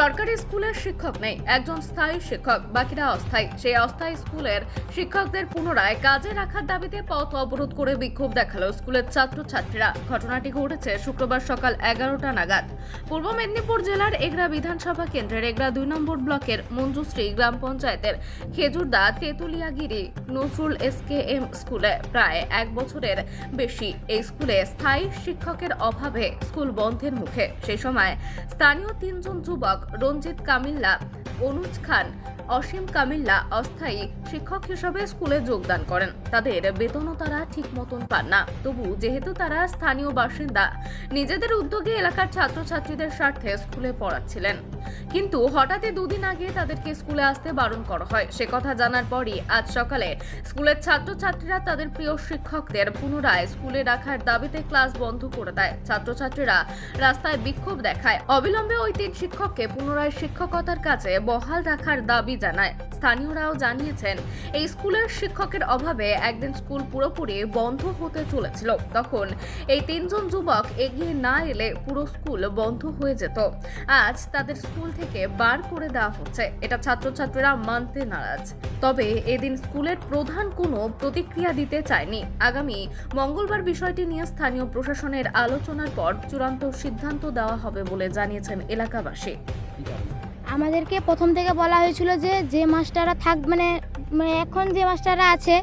সরকারি স্কুলের শিক্ষক নেই, একজন স্থায়ী শিক্ষক, বাকিরা অস্থায়ী। সেই অস্থায়ী স্কুলের শিক্ষকদের পুনরায় কাজে রাখার দাবিতে পথ অবরোধ করে বিক্ষোভ দেখালো স্কুলের ছাত্রছাত্রীরা। ঘটনাটি ঘটেছে শুক্রবার সকাল 11টা নাগাদ পূর্ব মেদিনীপুর জেলার এগরা বিধানসভা কেন্দ্রের এগরা 2 নম্বর ব্লকের মঞ্জুশ্রী গ্রাম পঞ্চায়েতের খেজুরদা তেতুলিয়াগিরি নজরুল SKM স্কুলে। প্রায় 1 বছরের বেশি এই স্কুলে স্থায়ী শিক্ষকের অভাবে স্কুল বন্ধের মুখে। সেই সময় স্থানীয় 3 জন যুবক রঞ্জিত কামিল্লা, অনুজ খান, অসীম কামিল্লা অস্থায়ী শিক্ষক হিসেবে স্কুলে যোগদান করেন। তাদের বেতনও তারা ঠিক মতন পান না। তবু যেহেতু তারা স্থানীয় বাসিন্দা, নিজেদের উদ্যোগে এলাকার ছাত্রছাত্রীদের স্বার্থে স্কুলে পড়াচ্ছিলেন। কিন্তু হঠাৎই 2 দিন আগে তাদেরকে স্কুলে আসতে বারণ করা হয়। সে কথা জানার পরই আজ সকালে স্কুলের ছাত্রছাত্রীরা তাদের প্রিয় শিক্ষকদের পুনরায় স্কুলে রাখার দাবিতে ক্লাস বন্ধ করে দেয়। ছাত্রছাত্রীরা রাস্তায় বিক্ষোভ দেখায়। অবিলম্বে ওই 3 শিক্ষককে পুনরায় শিক্ষকতার কাজে বহাল রাখার দাবি জানায়। স্থানীয়রাও জানিয়েছেন, এই স্কুলের শিক্ষকের অভাবে একদিন স্কুল পুরোপুরি বন্ধ হতে চলেছিল। তখন এই 3 জন যুবক এগিয়ে না এলে পুরো স্কুল বন্ধ হয়ে যেত। আজ তাদের স্কুল থেকে বার করে দেওয়া হচ্ছে, এটা ছাত্রছাত্রীরা মানতে নারাজ। তবে এদিন স্কুলের প্রধান কোনো প্রতিক্রিয়া দিতে চায়নি। আগামী মঙ্গলবার বিষয়টি নিয়ে স্থানীয় প্রশাসনের আলোচনার পর চূড়ান্ত সিদ্ধান্ত দেওয়া হবে বলে জানিয়েছেন এলাকাবাসী। আমাদেরকে প্রথম থেকে বলা হয়েছিল যে মাস্টাররা মানে এখন যে মাস্টাররা আছে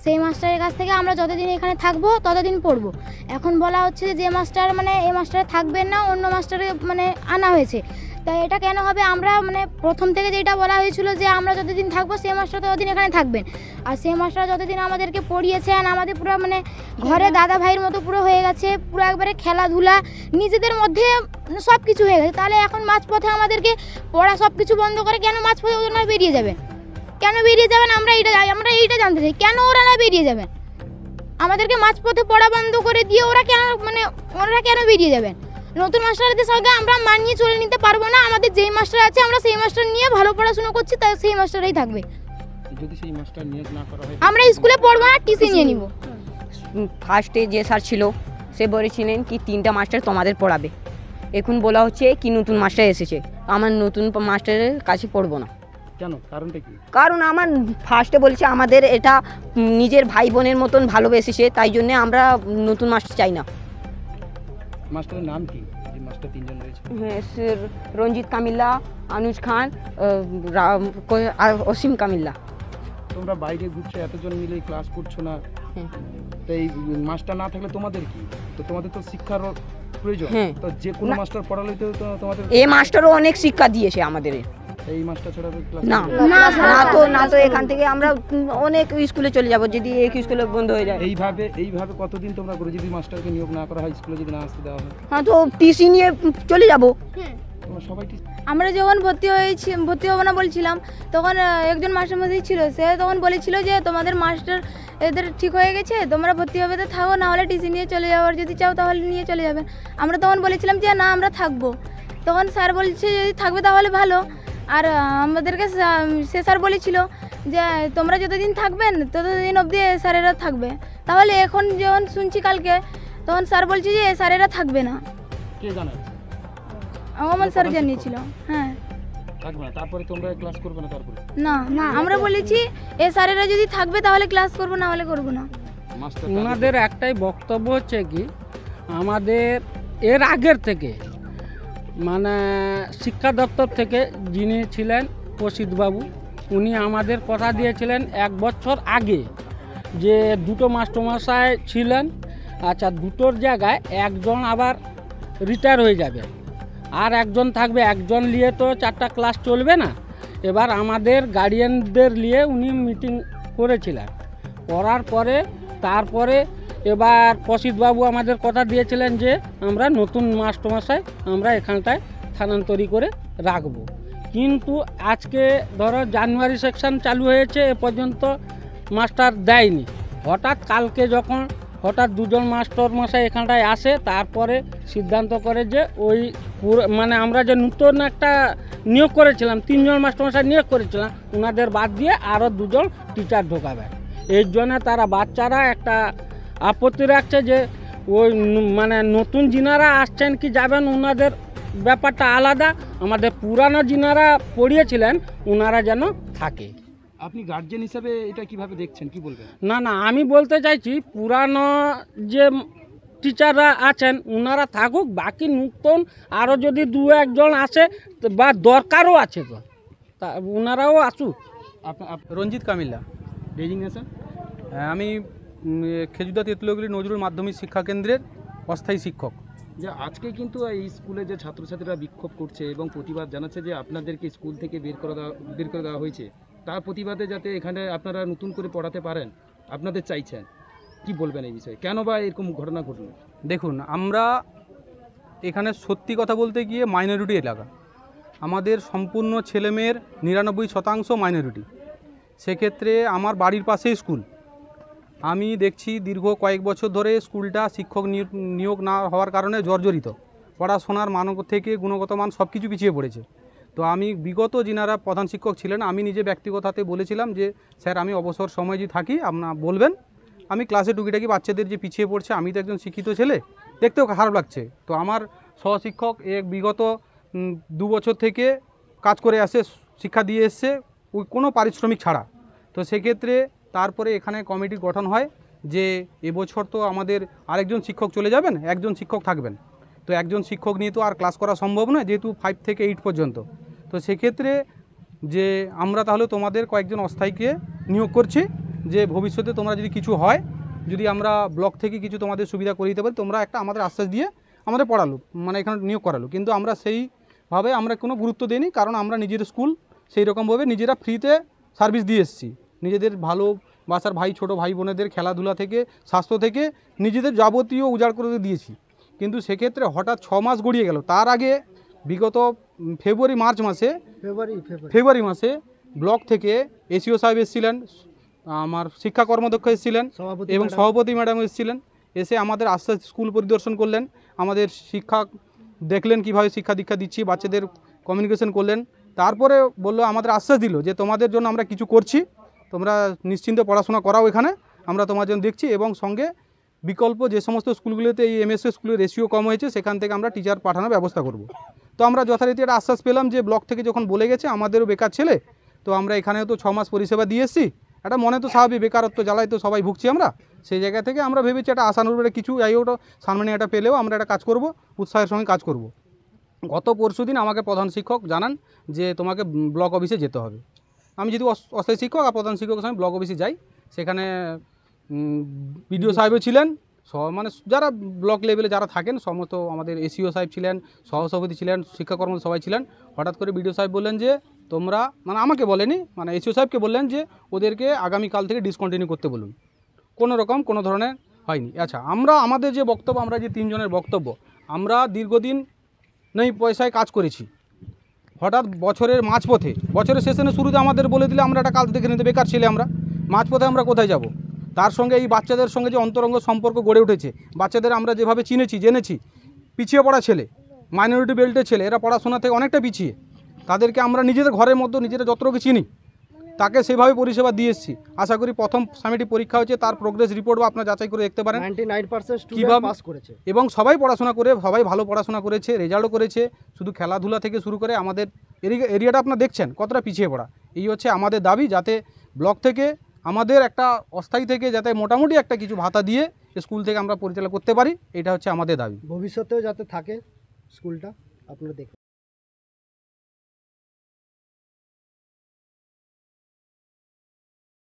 সেই মাস্টারের কাছ থেকে আমরা যতদিন এখানে থাকবো ততদিন পড়বো। এখন বলা হচ্ছে যে মাস্টার এই মাস্টারে থাকবেন না, অন্য মাস্টারে আনা হয়েছে। তাই এটা কেন হবে? আমরা প্রথম থেকে যেটা বলা হয়েছিল যে আমরা যতদিন থাকবো সেই মাস্টার ততদিন এখানে থাকবেন। আর সেই মাস্টার যতদিন আমাদেরকে পড়িয়েছেন, আমাদের পুরো ঘরে দাদা ভাইয়ের মতো পুরো হয়ে গেছে, পুরো একবারে খেলাধুলা নিজেদের মধ্যে সব কিছু হয়ে গেছে। তাহলে এখন মাঝপথে আমাদেরকে পড়া সব কিছু বন্ধ করে কেন মাঝপথে ওরা বেরিয়ে যাবেন? কেন বেরিয়ে যাবেন? আমরা এইটা জানতে চাই, কেন ওরা না বেরিয়ে যাবেন? আমাদেরকে মাঝপথে পড়া বন্ধ করে দিয়ে ওরা কেন বেরিয়ে যাবেন? নতুন মাস্টারদের সঙ্গে আমরা মানিয়ে চলে নিতে পারবো না। আমাদের যেই মাস্টার আছে আমরা সেই মাস্টার নিয়ে ভালো পড়াশোনা করছি, তাই সেই মাস্টারই থাকবে। যদি সেই মাস্টার নিয়োগ না করা হয় আমরা স্কুলে পড়বো না, টিসি নিয়ে নিব। ফার্স্টে যে স্যার ছিল সে বলেছিলেন কি 3টা মাস্টার তোমাদের পড়াবে। এখন বলা হচ্ছে কি নতুন মাস্টার এসেছে, আমার নতুন মাস্টারের কাছে পড়বো না। কেন? কারণটা কি? কারণ আমার ফার্স্টে বলেছে আমাদের এটা নিজের ভাই বোনের মতন ভালোবেসেছে, তাই জন্য আমরা নতুন মাস্টার চাই না। মাস্টারের নাম কি? যে মাস্টার 3 জন রয়েছে? হ্যাঁ, রঞ্জিত কামিল্লা, অনুজ খান, অসীম কামিল্লা। তোমরা বাইরে ঘুরছো, এতজন মিলে ক্লাস করছো না, তো এই মাস্টার না থাকলে তোমাদের কি? তো তোমাদের তো শিক্ষার প্রয়োজন। তো যে কোনো মাস্টার পড়ালে তো তোমাদের এই মাস্টারও অনেক শিক্ষা দিয়েছে আমাদের। এই মাস্টার ছাড়া ক্লাস না তো এখান থেকে আমরা অনেক স্কুলে চলে যাব যদি এক স্কুলে বন্ধ হয়ে যায়। এইভাবে কতদিন তোমরা করে, যদি মাস্টারকে নিয়োগ না করা হয়, স্কুলে যদি না আসতে দেওয়া হয়? হ্যাঁ, তো টিসি নিয়ে চলে যাব। তোমরা সবাই আমরা যখন ভর্তি হবো না বলছিলাম, তখন একজন মাস্টারমশাই ছিল, সে তখন বলেছিল যে তোমাদের মাস্টার এদের ঠিক হয়ে গেছে, তোমরা ভর্তি হবে তো থাকো, না হলে টিসি নিয়ে চলে যাও, আর যদি চাও তাহলে নিয়ে চলে যাবেন। আমরা তখন বলেছিলাম যে না, আমরা থাকবো। তখন স্যার বলছে যদি থাকবে তাহলে ভালো। আর আমাদেরকে সে স্যার বলেছিল যে তোমরা যতদিন থাকবেন ততদিন অবধি স্যারেরা থাকবে। তাহলে এখন যখন শুনছি কালকে, তখন স্যার বলছে যে স্যারেরা থাকবে না। কে জানায়? আমার স্যার জানিয়েছিল। হ্যাঁ, থাকবে না, তারপরে তোমরা ক্লাস করবে না? তারপরে না আমরা বলেছি এ স্যারেরা যদি থাকবে তাহলে ক্লাস করবো, না হলে করবো না। ওনাদের একটাই বক্তব্য হচ্ছে কি, আমাদের এর আগের থেকে শিক্ষা দপ্তর থেকে যিনি ছিলেন প্রসিদ্ধবাবু, উনি আমাদের কথা দিয়েছিলেন 1 বছর আগে যে 2টো মাস্টারমশাই ছিলেন। আচ্ছা, 2টোর জায়গায় একজন আবার রিটায়ার হয়ে যাবে, আর একজন থাকবে। একজন নিয়ে তো 4টা ক্লাস চলবে না। এবার আমাদের গার্ডিয়ানদের নিয়ে উনি মিটিং করেছিলেন, করার পরে তারপরে এবার প্রসিদ্ধবাবু আমাদের কথা দিয়েছিলেন যে আমরা নতুন মাস্টারমশাই আমরা এখানটায় স্থানান্তরিত করে রাখবো। কিন্তু আজকে ধরো জানুয়ারি সেকশন চালু হয়েছে, এ পর্যন্ত মাস্টার দেয়নি। হঠাৎ কালকে যখন দুজন মাস্টারমশাই এখানটায় আসে, তারপরে সিদ্ধান্ত করে যে ওই আমরা যে নতুন একটা নিয়োগ করেছিলাম, 3 জন মাস্টারমশাই নিয়োগ করেছিলাম, ওনাদের বাদ দিয়ে আরও 2 জন টিচার ঢোকাবে। এই জন্য তারা বাচ্চারা একটা আপত্তি রাখছে যে ওই নতুন যিনারা আসছেন কি যাবেন, ওনাদের ব্যাপারটা আলাদা, আমাদের পুরানো যিনারা পড়িয়েছিলেন ওনারা যেন থাকে। আপনি গার্জেন হিসাবে এটা কিভাবে দেখছেন, কি বলবেন? না না, আমি বলতে চাইছি পুরানো যে টিচাররা আছেন ওনারা থাকুক, বাকি নূতন আরও যদি দু একজন আসে বা দরকারও আছে তো তা ওনারাও আসুক। আপনার রঞ্জিত কামিলা। ডেজিগনেশন? আমি খেজুদা তেঁতুলিয়াগুড়ি নজরুল মাধ্যমিক শিক্ষা কেন্দ্রের অস্থায়ী শিক্ষক। যে আজকে কিন্তু এই স্কুলে যে ছাত্রছাত্রীরা বিক্ষোভ করছে এবং প্রতিবাদ জানাচ্ছে যে আপনাদেরকে স্কুল থেকে বের করে দেওয়া হয়েছে, তার প্রতিবাদে যাতে এখানে আপনারা নতুন করে পড়াতে পারেন আপনাদের চাইছেন, কি বলবেন এই বিষয়ে? কেন বা এরকম ঘটনা ঘটলো? দেখুন, আমরা এখানে সত্যি কথা বলতে গিয়ে মাইনরিটি এলাকা, আমাদের সম্পূর্ণ ছেলেমেয়ের 99% মাইনরিটি। সেক্ষেত্রে আমার বাড়ির পাশেই স্কুল। আমি দেখছি দীর্ঘ কয়েক বছর ধরে স্কুলটা শিক্ষক নিয়োগ না হওয়ার কারণে জর্জরিত, পড়াশোনার মান থেকে গুণগত মান সব কিছু পিছিয়ে পড়েছে। তো আমি বিগত যিনারা প্রধান শিক্ষক ছিলেন, আমি নিজে ব্যক্তিগত হাতে বলেছিলাম যে স্যার আমি অবসর সময় যদি থাকি আপনারা বলবেন, আমি ক্লাসে টুকিটাকি বাচ্চাদের যে পিছিয়ে পড়ছে, আমি তো একজন শিক্ষিত ছেলে, দেখতেও খারাপ লাগছে। তো আমার সহশিক্ষক বিগত 2 বছর থেকে কাজ করে আসে, শিক্ষা দিয়ে এসছে ওই কোনো পারিশ্রমিক ছাড়া। তো সেক্ষেত্রে তারপরে এখানে কমিটি গঠন হয় যে এবছর তো আমাদের আরেকজন শিক্ষক চলে যাবেন, একজন শিক্ষক থাকবেন। তো একজন শিক্ষক নিয়ে তো আর ক্লাস করা সম্ভব নয়, যেহেতু 5 থেকে 8 পর্যন্ত। তো সেক্ষেত্রে যে আমরা তাহলে তোমাদের কয়েকজন অস্থায়ীকে নিয়োগ করছি, যে ভবিষ্যতে তোমরা যদি কিছু হয়, যদি আমরা ব্লক থেকে কিছু তোমাদের সুবিধা করে দিতে পারি, তোমরা একটা আমাদের আশ্বাস দিয়ে আমাদের পড়ালো, মানে এখানে নিয়োগ করালো। কিন্তু আমরা সেইভাবে আমরা কোনো গুরুত্ব দিইনি, কারণ আমরা নিজের স্কুল সেই রকমভাবে নিজেরা ফ্রিতে সার্ভিস দিয়ে এসেছি। নিজেদের ভালোবাসার ভাই ছোটো ভাই বোনেদের খেলাধুলা থেকে স্বাস্থ্য থেকে নিজেদের যাবতীয় উজাড় করে দিয়েছি। কিন্তু সেক্ষেত্রে হঠাৎ 6 মাস গড়িয়ে গেল। তার আগে বিগত ফেব্রুয়ারি মাসে ব্লক থেকে এসিও সাহেব এসেছিলেন, আমার শিক্ষা কর্মদক্ষ এসেছিলেন এবং সভাপতি ম্যাডাম এসেছিলেন। এসে আমাদের আস্তে আস্তে স্কুল পরিদর্শন করলেন, আমাদের শিক্ষা দেখলেন কীভাবে শিক্ষা দীক্ষা দিচ্ছি, বাচ্চাদের কমিউনিকেশন করলেন। তারপরে বললো, আমাদের আশ্বাস দিল যে তোমাদের জন্য আমরা কিছু করছি, তোমরা নিশ্চিন্তে পড়াশোনা করাও, এখানে আমরা তোমার জন্য দেখছি। এবং সঙ্গে বিকল্প যে সমস্ত স্কুলগুলোতে এই এমএসএ স্কুলের রেশিও কম হয়েছে, সেখান থেকে আমরা টিচার পাঠানোর ব্যবস্থা করব। তো আমরা যথারীতি একটা আশ্বাস পেলাম যে ব্লক থেকে যখন বলে গেছে আমাদেরও বেকার ছেলে, তো আমরা এখানেও তো 6 মাস পরিষেবা দিয়ে এসেছি, একটা মনে তো স্বাভাবিক বেকারত্ব জ্বালায় তো সবাই ভুগছি আমরা। সেই জায়গা থেকে আমরা ভেবেছি একটা আশানুরূপ কিছু যাই ওটা সামনে একটা পেলেও আমরা একটা কাজ করব, উৎসাহের সঙ্গে কাজ করব। গত পরশুদিন আমাকে প্রধান শিক্ষক জানান যে তোমাকে ব্লক অফিসে যেতে হবে। আমি যদি অস্থায়ী শিক্ষক আর প্রধান শিক্ষকের সঙ্গে ব্লক অফিসে যাই, সেখানে বিডিও সাহেবও ছিলেন, মানে যারা ব্লক লেভেলে যারা থাকেন সমস্ত, আমাদের এসিও সাহেব ছিলেন, সহসভাপতি ছিলেন, শিক্ষাকর্ম সবাই ছিলেন। হঠাৎ করে বিডিও সাহেব বললেন যে তোমরা, মানে আমাকে বলেনি, মানে এসিও সাহেবকে বললেন যে ওদেরকে আগামীকাল থেকে ডিসকন্টিনিউ করতে বলুন। কোনো ধরনের হয়নি। আচ্ছা, আমাদের যে বক্তব্য, আমরা যে 3 জনের বক্তব্য, আমরা দীর্ঘদিন নেই পয়সায় কাজ করেছি। হঠাৎ বছরের মাঝপথে, বছরের শেষে শুরুতে আমাদের বলে দিলে আমরা একটা কাজ দেখে নিতে, বেকার ছেলে আমরা, মাঝপথে আমরা কোথায় যাব? তার সঙ্গে এই বাচ্চাদের সঙ্গে যে অন্তরঙ্গ সম্পর্ক গড়ে উঠেছে, বাচ্চাদের আমরা যেভাবে জেনেছি, পিছিয়ে পড়া ছেলে, মাইনরিটি বেল্টের ছেলে, এরা পড়াশোনা থেকে অনেকটা পিছিয়ে, তাদেরকে আমরা নিজেদের ঘরের মধ্যে নিজেরা যতটুকু চিনি, তাকে সেভাবে পরিষেবা দিয়ে এসেছি। আশা করি প্রথম সামিটি পরীক্ষা হয়েছে, তার প্রোগ্রেস রিপোর্ট বা আপনারা যাচাই করে দেখতে পারেন 99% কীভাবে স্টুডেন্ট পাস করেছে এবং সবাই পড়াশোনা করে, সবাই ভালো পড়াশোনা করেছে, রেজাল্টও করেছে। শুধু খেলাধুলা থেকে শুরু করে আমাদের এরিয়াটা আপনারা দেখছেন কতটা পিছিয়ে পড়া। এই হচ্ছে আমাদের দাবি, যাতে ব্লক থেকে আমাদের একটা অস্থায়ী থেকে যাতে মোটামুটি একটা কিছু ভাতা দিয়ে স্কুল থেকে আমরা পরিচালনা করতে পারি, এটা হচ্ছে আমাদের দাবি। ভবিষ্যতেও যাতে থাকে স্কুলটা, আপনারা দেখুন।